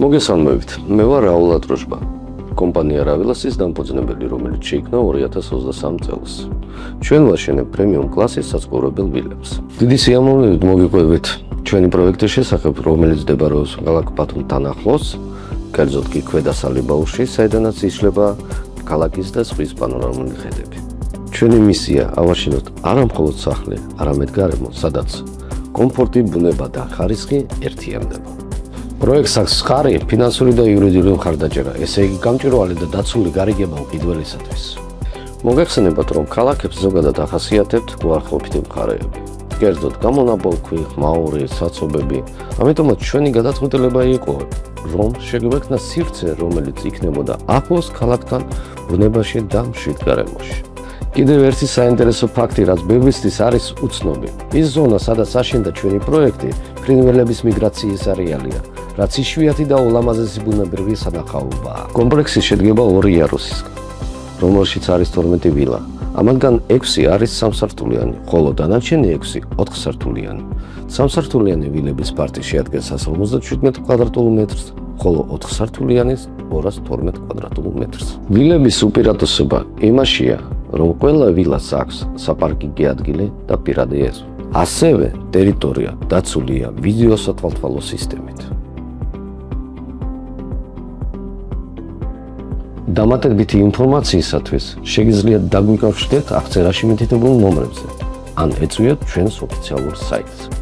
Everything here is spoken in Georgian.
მოგესალმებით, მე ვარ რაულ ატროჟბა, კომპანია რავილასის დამფუძნებელი, რომელიც შეიქმნა 2023 წელს. ჩვენ ვაშენებთ პრემიუმ კლასის საცხოვრებელ ვილებს. დიდი სიამოვნებით მოგიყვებით ჩვენი პროექტის შესახებ, რომელიც მდებარეობს ქალაქ ბათუმთან ახლოს, კერძოდ კი ქვედა სალიბაურში, საიდანაც იშლება ქალაქის და ზღვის პანორამული ხედები. ჩვენი მისია ავაშენოთ არა მხოლოდ სახლი, არამედ გარემო, სადაც კომფორტი, ბუნება და ხარისხი ერთიანდება. პროექტს აქვს ხარი, ფინანსური და იურიდიული მხარდაჭერა, ესე იგი გამჭვირვალე და დაცული გარიგება უკიდველესათვის. მოგეხსენებათ, რომ ქალაქებს ზოგადად ახასიათებთ უარყოფითი მხარეები. კერძოდ გამონაბოლქვი, ხმაური, საცობები. ამიტომაც ჩვენი გადაწყვეტილება იყო, რომ შეგვექნა სივრცე, რომელიც იქნებოდა ახლოს ქალაქთან, ბუნებაში და მშვიდ გარემოში. კიდევ ერთი საინტერესო ფაქტი, რაც ბევრისთვის არის უცნობი. ის ზონა, სადაც აშენდა ჩვენი პროექტი, ფრინველების მიგრაციის არეალია, რაც იშვიათი და ულამაზესი ბუნებრივი სანახაობაა. კომპლექსი შედგება 2 იარუსისგან, რომელშიც არის 12 ვილა. ამათგან 6 არის სამსართულიანი, ხოლო დანარჩენი 6 4-სართულიანი. სამსართულიანი ვილების პარტი შეადგენს 157 კვადრატულ მეტრს, ხოლო 4-სართულიანის 212 კვადრატულ მეტრს. ვილების უპირატესობა იმაშია, რომ ყველა ვილას აქვს საპარკინგო ადგილი და პირადი ეზო. ასევე ტერიტორია დაცულია ვიდეო სათვალთვალო სისტემით. დამატებითი ინფორმაციისათვის შეგიძლიათ დაგვიკავშირდეთ აღწერაში მითითებულ ნომრებზე ან ეწვიოთ ჩვენს ოფიციალურ საიტს.